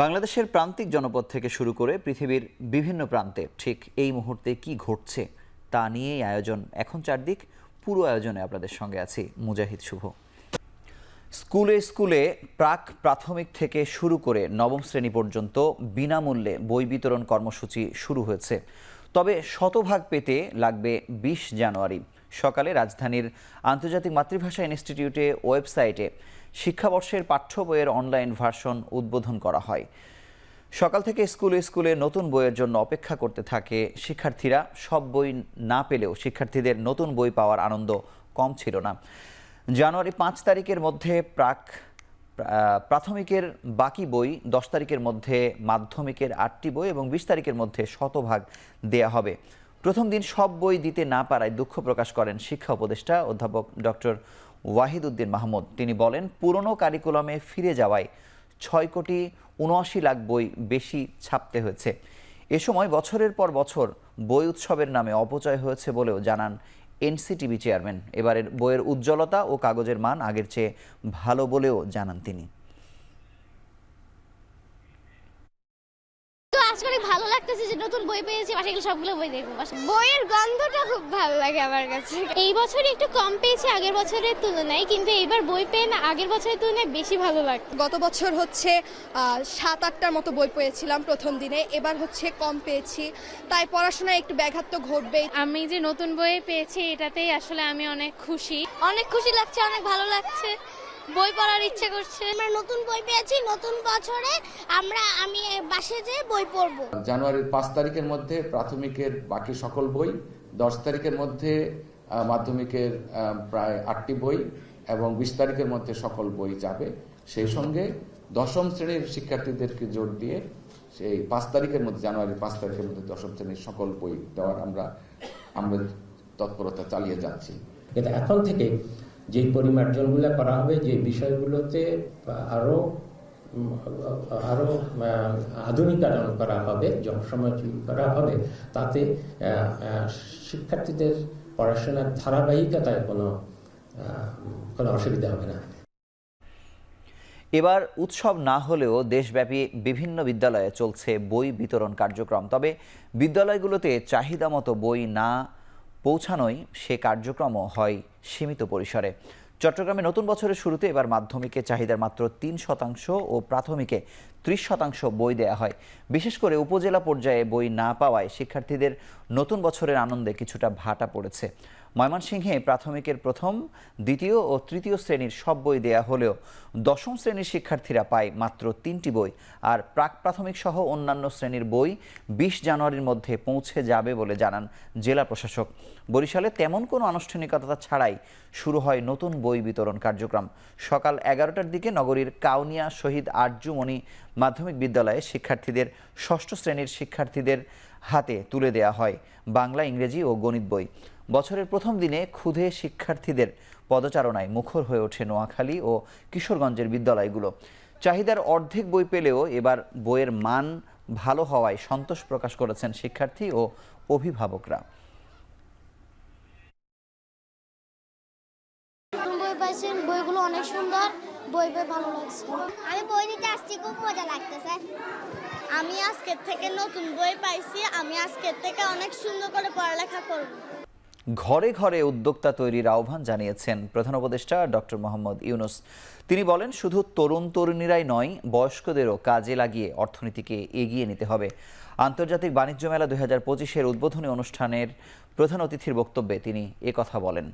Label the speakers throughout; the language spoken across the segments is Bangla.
Speaker 1: বাংলাদেশের প্রান্তিক জনপদ থেকে শুরু করে পৃথিবীর বিভিন্ন প্রান্তে ঠিক এই মুহূর্তে কি ঘটছে তা নিয়েই আয়োজন এখন চারদিক। পুরো আয়োজনে আপনাদের সঙ্গে আছি মুজাহিদ শুভ। স্কুলে স্কুলে প্রাক প্রাথমিক থেকে শুরু করে নবম শ্রেণী পর্যন্ত বিনামূল্যে বই বিতরণ কর্মসূচি শুরু হয়েছে। তবে শতভাগ পেতে লাগবে ২০ জানুয়ারি সকালে রাজধানীর আন্তর্জাতিক মাতৃভাষা ইনস্টিটিউটে ওয়েবসাইটে শিক্ষাবর্ষের পাঠ্য বইয়ের অনলাইন ভার্সন উদ্বোধন করা হয়। সকাল থেকে স্কুলে স্কুলে নতুন বইয়ের জন্য অপেক্ষা করতে থাকে শিক্ষার্থীরা। সব বই না পেলেও শিক্ষার্থীদের নতুন বই পাওয়ার আনন্দ কম ছিল না। জানুয়ারি ৫ তারিখের মধ্যে প্রাথমিকের বাকি বই, ১০ তারিখের মধ্যে মাধ্যমিকের ৮টি বই এবং ২০ তারিখের মধ্যে শতভাগ দেয়া হবে। প্রথম দিন সব বই দিতে না পারায় দুঃখ প্রকাশ করেন শিক্ষা উপদেষ্টা অধ্যাপক ডক্টর ওয়াহিদ উদ্দিন মাহমুদ। তিনি বলেন, পুরনো কারিকুলামে ফিরে যাওয়ায় ৬,৭৯,০০,০০০ বই বেশি ছাপতে হয়েছে। এ সময় বছরের পর বছর বই উৎসবের নামে অপচয় হয়েছে বলেও জানান এনসিটিবি চেয়ারম্যান। এবারের বইয়ের উজ্জ্বলতা ও কাগজের মান আগের চেয়ে ভালো বলেও জানান তিনি।
Speaker 2: অনেক ভালো লাগতেছে যে নতুন বই পেয়েছি, বাসায় সবগুলো বই দেখবো। বইয়ের গন্ধটা খুব ভালো লাগে আমার কাছে। এই বছরে একটু কম পেয়েছি আগের বছরের তুলনায়, কিন্তু এইবার বই পেয়ে না আগের বছরের তুলনায় বেশি ভালো লাগে।
Speaker 3: গত বছর হচ্ছে ৭-৮টার মতো বই পেয়েছিলাম প্রথম দিনে, এবার হচ্ছে কম পেয়েছি, তাই পড়াশোনায় একটু ব্যাঘাত তো ঘটবেই।
Speaker 4: আমি যে নতুন বই পেয়েছি এটাতেই আসলে আমি অনেক খুশি
Speaker 2: লাগছে, অনেক ভালো লাগছে, বই পড়ার ইচ্ছে করছে। আমরা নতুন বই পেয়েছি, নতুন বছরে আমি বাসে যেয়ে বই পড়বো।
Speaker 5: জানুয়ারির ৫ তারিখের মধ্যে প্রাথমিকের বাকি সকল বই, ১০ তারিখের মধ্যে মাধ্যমিকের প্রায় ৮টি বই এবং ২০ তারিখের মধ্যে সকল বই যাবে। সেই সঙ্গে দশম শ্রেণীর শিক্ষার্থীদেরকে জোর দিয়ে সেই ৫ তারিখের মধ্যে, জানুয়ারির ৫ তারিখের মধ্যে দশম শ্রেণীর সকল বই দেওয়ার আমরা তৎপরতা চালিয়ে যাচ্ছি।
Speaker 6: কিন্তু এখন থেকে যে পরিমার্জনগুলো করা হবে, যে বিষয়গুলোতে আরো আধুনিকায়ন করা হবে, সময়োপযোগী করা হবে, তাতে শিক্ষার্থীদের পড়াশোনার ধারাবাহিকতায় কোনো অসুবিধা হবে না।
Speaker 1: এবার উৎসব না হলেও দেশব্যাপী বিভিন্ন বিদ্যালয়ে চলছে বই বিতরণ কার্যক্রম। তবে বিদ্যালয়গুলোতে চাহিদা মতো বই না পৌঁছানোয় সে কার্যক্রমও হয় সীমিত পরিসরে। চট্টগ্রামে নতুন বছরের শুরুতে এবার মাধ্যমিকে চাহিদার মাত্র ৩% ও প্রাথমিকে ৩০% বই দেয়া হয়। বিশেষ করে উপজেলা পর্যায়ে বই না পাওয়ায় শিক্ষার্থীদের নতুন বছরের আনন্দে কিছুটা ভাটা পড়েছে। ময়মনসিংহে প্রাথমিকের প্রথম, দ্বিতীয় ও তৃতীয় শ্রেণীর সব বই দেয়া হলেও দশম শ্রেণীর শিক্ষার্থীরা পায় মাত্র ৩টি বই। আর প্রাক প্রাথমিক সহ অন্যান্য শ্রেণীর বই ২০ জানুয়ারির মধ্যে পৌঁছে যাবে বলে জানান জেলা প্রশাসক। বরিশালে তেমন কোনো আনুষ্ঠানিকতা ছাড়াই শুরু হয় নতুন বই বিতরণ কার্যক্রম। সকাল ১১টার দিকে নগরীর কাউনিয়া শহীদ আরজুমনি মাধ্যমিক বিদ্যালয়ে শিক্ষার্থীদের ষষ্ঠ শ্রেণীর শিক্ষার্থীদের হাতে তুলে দেয়া হয় বাংলা, ইংরেজি ও গণিত বই। বছরের প্রথম দিনে ক্ষুধে শিক্ষার্থীদের পদচারণায় মুখর হয়ে ওঠে নোয়াখালী ও কিশোরগঞ্জের বিদ্যালয়গুলো। চাহিদার অর্ধেক বই পেলেও এবার বইয়ের মান ভালো হওয়ায় সন্তোষ প্রকাশ করেছেন শিক্ষার্থী ও অভিভাবকরা।
Speaker 2: বইগুলো অনেক সুন্দর, বই ভালো লাগছে। আমি বই নিতে আসছি, খুব মজা লাগতেছে। আমি আজকের থেকে নতুন বই পাইছি, আমি আজকের থেকে অনেক সুন্দর করে পড়ালেখা করব।
Speaker 1: ঘরে ঘরে উদ্যোক্তা তৈরির আহ্বান জানিয়েছেন প্রধান উপদেষ্টা ডক্টর মোহাম্মদ ইউনূস। তিনি বলেন, শুধু তরুণ তরুণীরাই নয়, বয়স্কদেরও কাজে লাগিয়ে অর্থনীতিকে এগিয়ে নিতে হবে। আন্তর্জাতিক বাণিজ্য মেলা ২০২৫-এর উদ্বোধনী অনুষ্ঠানের প্রধান অতিথির বক্তব্যে তিনি একথা বলেন।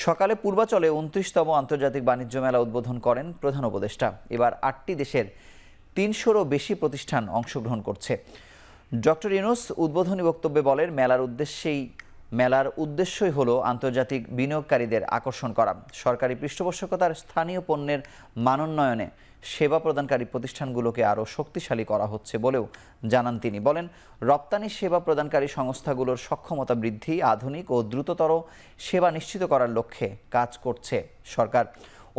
Speaker 1: সকালে পূর্বাচলে ২৯তম আন্তর্জাতিক বাণিজ্য মেলা উদ্বোধন করেন প্রধান উপদেষ্টা। এবার ৮টি দেশের ৩০০রও বেশি প্রতিষ্ঠান অংশগ্রহণ করছে। ডক্টর ইউনূস উদ্বোধনী বক্তব্যে বলেন, মেলার উদ্দেশ্যই হলো আন্তর্জাতিক বিনিয়োগকারীদের আকর্ষণ করা। সরকারি পৃষ্ঠপোষকতার স্থানীয় পণ্যের মানোন্নয়নে সেবা প্রদানকারী প্রতিষ্ঠানগুলোকে আরও শক্তিশালী করা হচ্ছে বলেও জানান তিনি। বলেন, রপ্তানি সেবা প্রদানকারী সংস্থাগুলোর সক্ষমতা বৃদ্ধি, আধুনিক ও দ্রুততর সেবা নিশ্চিত করার লক্ষ্যে কাজ করছে সরকার।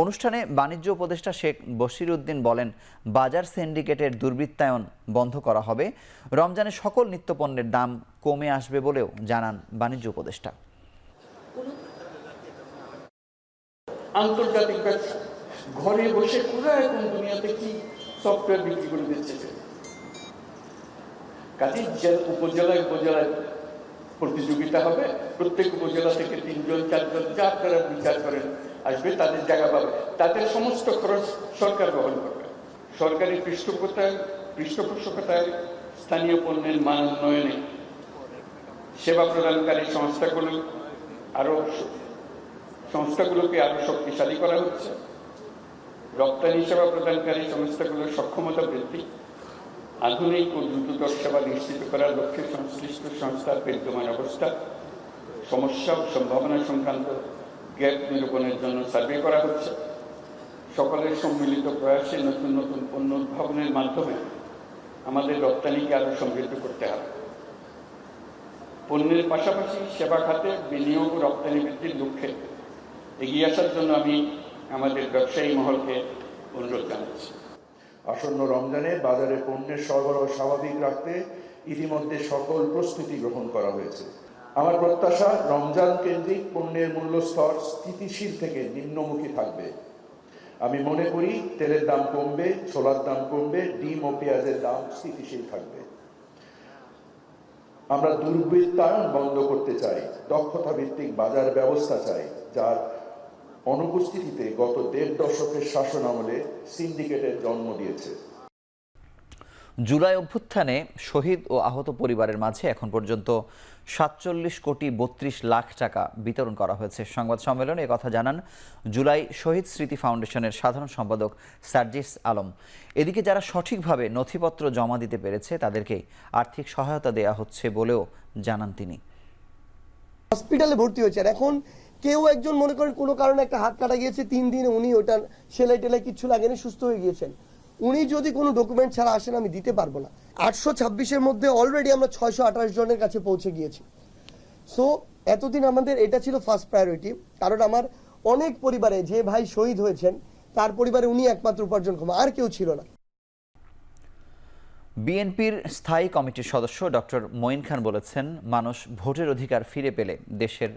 Speaker 1: অনুষ্ঠানে বাণিজ্য উপদেষ্টা শেখ বশির উদ্দিন বলেন, বাজার সিন্ডিকেটের দুর্বৃত্তায়ন বন্ধ করা হবে। রমজানে সকল নিত্যপণ্যের দাম কমে আসবে বলেও জানান বাণিজ্য উপদেষ্টা।
Speaker 7: আন্তর্জাতিক ব্যবসা ঘরে বসে পুরো এখন দুনিয়াতে কি সফটওয়্যার বিক্রি করে দিচ্ছে। কাজেই উপজেলায় উপজেলায় প্রতিযোগিতা হবে, প্রত্যেক উপজেলা থেকে 3 জন 4 জন যা আপনারা বিচার করেন আসবে, তাদের জায়গা পাবে, তাদের সমস্ত খরচ সরকার বহন করবে। সরকারি পৃষ্ঠপোষকতায় স্থানীয় পণ্যের মান উন্নয়নে সেবা প্রদানকারী সংস্থাগুলোকে আরো শক্তিশালী করা হচ্ছে। রপ্তানি সেবা প্রদানকারী সংস্থাগুলোর সক্ষমতা বৃদ্ধি, আধুনিক ও দ্রুততর সেবা নিশ্চিত করার লক্ষ্যে সংশ্লিষ্ট সংস্থার বিদ্যমান অবস্থা, সমস্যা ও সম্ভাবনা সংক্রান্ত গ্যাপ নিরূপণের জন্য সার্ভে করা হচ্ছে। সকলের সম্মিলিত প্রয়াসে নতুন নতুন পণ্য উদ্ভাবনের মাধ্যমে আমাদের রপ্তানিকে আরো সমৃদ্ধ করতে হবে। পণ্যের পাশাপাশি সেবা খাতে বিনিয়োগ ও রপ্তানি বৃদ্ধির লক্ষ্যে এগিয়ে আসার জন্য আমি আমাদের ব্যবসায়ী মহলকে অনুরোধ জানাচ্ছি।
Speaker 8: আসন্ন রমজানে বাজারে পণ্যের সরবরাহ স্বাভাবিক রাখতে ইতিমধ্যে সকল প্রস্তুতি গ্রহণ করা হয়েছে। আমার প্রত্যাশা, রমজান কেন্দ্রিক পণ্যের মূল্যস্তর স্থিতিশীল থেকে নিম্নমুখী থাকবে। আমি মনে করি তেলের দাম কমবে, ছোলার দাম কমবে, ডিম ও পেঁয়াজের দাম স্থিতিশীল থাকবে। আমরা দুর্বৃত্তায়ন বন্ধ করতে চাই, দক্ষতা ভিত্তিক বাজার ব্যবস্থা চাই, যার অনুপস্থিতিতে গত 1.5 দশকের শাসন আমলে সিন্ডিকেটের জন্ম দিয়েছে।
Speaker 1: জুলাই অভ্যুত্থানে শহীদ ও আহত পরিবারের মাঝে এখন পর্যন্ত 47,32 লাখ টাকা বিতরণ করা হয়েছে। সংবাদ সম্মেলনে একথা জানান জুলাই শহীদ স্মৃতি ফাউন্ডেশনের সাধারণ সম্পাদক সার্জিস আলম। এদিকে যারা সঠিকভাবে নথিপত্র জমা দিতে পেরেছে তাদেরকে আর্থিক সহায়তা দেয়া হচ্ছে বলেও জানান তিনি।
Speaker 9: হসপিটালে ভর্তি হয়েছে, আর এখন কেউ একজন মনে করেন কোনো কারণে একটা হাত কাটা গিয়েছে, 3 দিনে উনি ওটা সেলাই টেলাই কিচ্ছু লাগেনি, সুস্থ হয়ে গিয়েছেন। উনি যদি কোনো ডকুমেন্ট ছাড়া আসেন আমি দিতে পারবো না। 826-এর মধ্যে অলরেডি আমরা 628 জনের কাছে পৌঁছে গিয়েছি। সো এতদিন আমাদের এটা ছিল ফার্স্ট প্রায়োরিটি, কারণ আমার অনেক পরিবারে যে ভাই শহীদ হয়েছেন তার পরিবারে উনি একমাত্র উপার্জনক্ষম, আর কেউ ছিল না।
Speaker 1: বিএনপির স্থায়ী কমিটির সদস্য ডক্টর মঈন খান বলেছেন, মানুষ ভোটের অধিকার ফিরে পেলে দেশের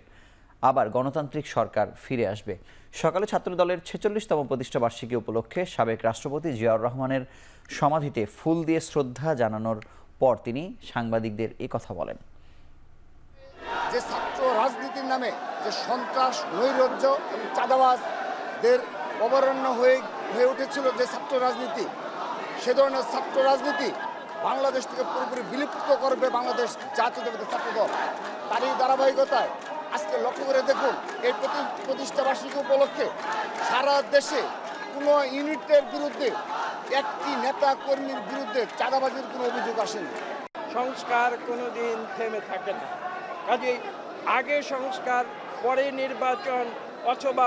Speaker 1: আবার গণতান্ত্রিক সরকার ফিরে আসবে। সকালে ছাত্রদলের 46তম প্রতিষ্ঠা বার্ষিকী উপলক্ষে সাবেক রাষ্ট্রপতি জিয়াউর রহমানের সমাধিতে ফুল দিয়ে শ্রদ্ধা জানানোর পর তিনি সাংবাদিকদের কথা বলেন।
Speaker 10: যে ছাত্র রাজনীতির নামে যে সন্ত্রাস, নৈরাজ্য এবং চাঁদাবাজদের অবরণ্য হয়ে উঠেছিল যে ছাত্র রাজনীতি, সে ধরনের ছাত্র রাজনীতি বাংলাদেশ থেকে পুরোপুরি বিলুপ্ত করবে বাংলাদেশ জাতীয়তাবাদী ছাত্রদল। তারই ধারাবাহিকতায় আজকে লক্ষ্য করে দেখুন, এই প্রতিষ্ঠা বার্ষিকী উপলক্ষে সারা দেশে কোনো ইউনিটের বিরুদ্ধে, একটি নেতা কর্মীর বিরুদ্ধে চাঁদাবাজির কোনো অভিযোগ আসেনি।
Speaker 11: সংস্কার কোনোদিন থেমে থাকে না, কাজেই আগে সংস্কার পরে নির্বাচন অথবা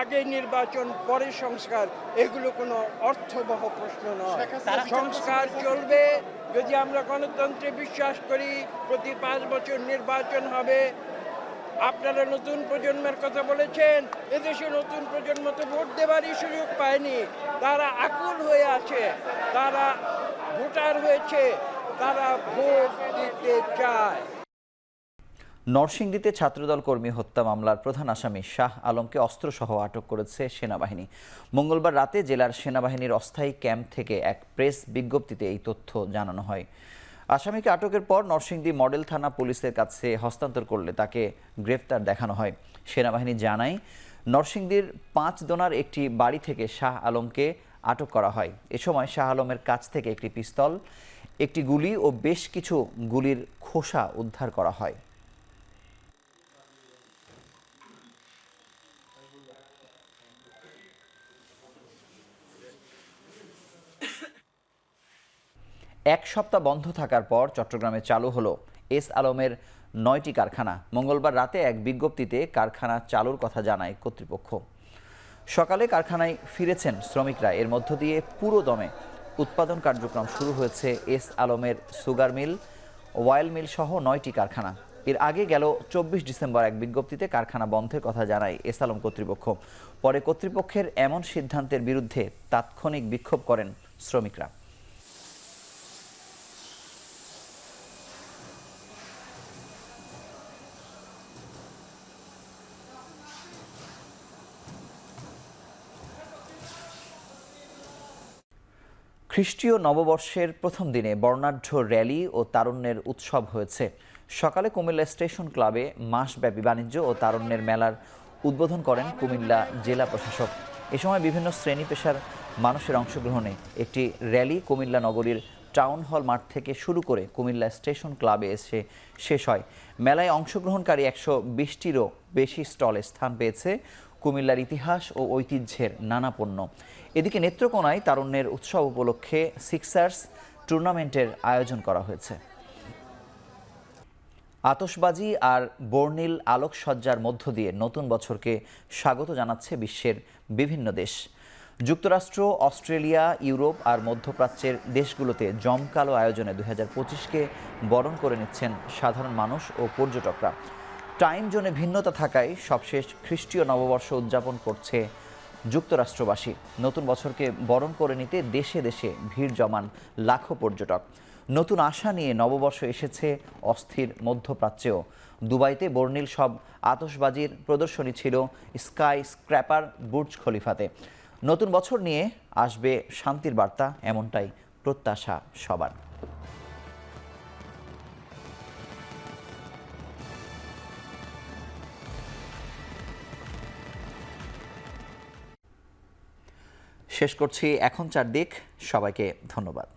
Speaker 11: আগে নির্বাচন পরে সংস্কার, এগুলো কোনো অর্থবহ প্রশ্ন নয়। সংস্কার চলবে যদি আমরা গণতন্ত্রে বিশ্বাস করি। প্রতি 5 বছর নির্বাচন হবে। আপনারা নতুন প্রজন্মের কথা বলেছেন, এদেশে নতুন প্রজন্ম তো ভোট দেবারই সুযোগ পায়নি। তারা আকুল হয়ে আছে, তারা ভোটার হয়েছে, তারা ভোট দিতে চায়।
Speaker 1: নরসিংদীতে ছাত্রদল কর্মী হত্যা মামলার প্রধান আসামি শাহ আলমকে অস্ত্রসহ আটক করেছে সেনাবাহিনী। মঙ্গলবার রাতে জেলার সেনাবাহিনীর অস্থায়ী ক্যাম্প থেকে এক প্রেস বিজ্ঞপ্তিতে এই তথ্য জানানো হয়। আসামিকে আটকের পর নরসিংদী মডেল থানা পুলিশের কাছে হস্তান্তর করলে তাকে গ্রেফতার দেখানো হয়। সেনাবাহিনী জানায়, নরসিংদীর 5 দোনার একটি বাড়ি থেকে শাহ আলমকে আটক করা হয়। এ সময় শাহ আলমের কাছ থেকে একটি পিস্তল, একটি গুলি ও বেশ কিছু গুলির খোসা উদ্ধার করা হয়। এক সপ্তাহ বন্ধ থাকার পর চট্টগ্রামে চালু হলো এস আলমের 9টি কারখানা। মঙ্গলবার রাতে এক বিজ্ঞপ্তিতে কারখানা চালুর কথা জানায় কর্তৃপক্ষ। সকালে কারখানায় ফিরেছেন শ্রমিকরা। এর মধ্য দিয়ে পুরো দমে উৎপাদন কার্যক্রম শুরু হয়েছে এস আলমের সুগার মিল, অয়েল মিল সহ 9টি কারখানা। এর আগে গেল 24 ডিসেম্বর এক বিজ্ঞপ্তিতে কারখানা বন্ধের কথা জানায় এস আলম কর্তৃপক্ষ। পরে কর্তৃপক্ষের এমন সিদ্ধান্তের বিরুদ্ধে তাৎক্ষণিক বিক্ষোভ করেন শ্রমিকরা। খ্রিস্টীয় নববর্ষের প্রথম দিনে বর্ণাঢ্য র্যালি ও তারুণ্যের উৎসব হয়েছে। সকালে কুমিল্লা স্টেশন ক্লাবে মাসব্যাপী বাণিজ্য ও তারুণ্যের মেলার উদ্বোধন করেন কুমিল্লা জেলা প্রশাসক। এ সময় বিভিন্ন শ্রেণী পেশার মানুষের অংশগ্রহণে একটি র্যালি কুমিল্লা নগরীর টাউন হল মাঠ থেকে শুরু করে কুমিল্লা স্টেশন ক্লাবে এসে শেষ হয়। মেলায় অংশগ্রহণকারী 120টিরও বেশি স্টলে স্থান পেয়েছে কুমিল্লার ইতিহাস ও ঐতিহ্যের নানা পণ্য। এদিকে নেত্রকোনায় তারুণ্যের উৎসব উপলক্ষে সিক্সার্স টুর্নামেন্টের আয়োজন করা হয়েছে। আতশবাজি আর বর্ণিল আলোকসজ্জার মধ্য দিয়ে নতুন বছরকে স্বাগত জানাচ্ছে বিশ্বের বিভিন্ন দেশ। যুক্তরাষ্ট্র, অস্ট্রেলিয়া, ইউরোপ আর মধ্যপ্রাচ্যের দেশগুলোতে জমকালো আয়োজনে 2025কে বরণ করে নিচ্ছেন সাধারণ মানুষ ও পর্যটকরা। টাইম জোনে ভিন্নতা থাকায় সবশেষ খ্রিস্টীয় নববর্ষ উদযাপন করছে যুক্তরাষ্ট্রবাসী। নতুন বছরকে বরণ করে নিতে দেশে দেশে ভিড় জমান লাখো পর্যটক। নতুন আশা নিয়ে নববর্ষ এসেছে অস্থির মধ্যপ্রাচ্যেও। দুবাইতে বর্ণিল সব আতশবাজির প্রদর্শনী ছিল স্কাই স্ক্র্যাপার বুর্জ খলিফাতে। নতুন বছর নিয়ে আসবে শান্তির বার্তা, এমনটাই প্রত্যাশা সবার। শেষ করছি এখন চারদিক। সবাইকে ধন্যবাদ।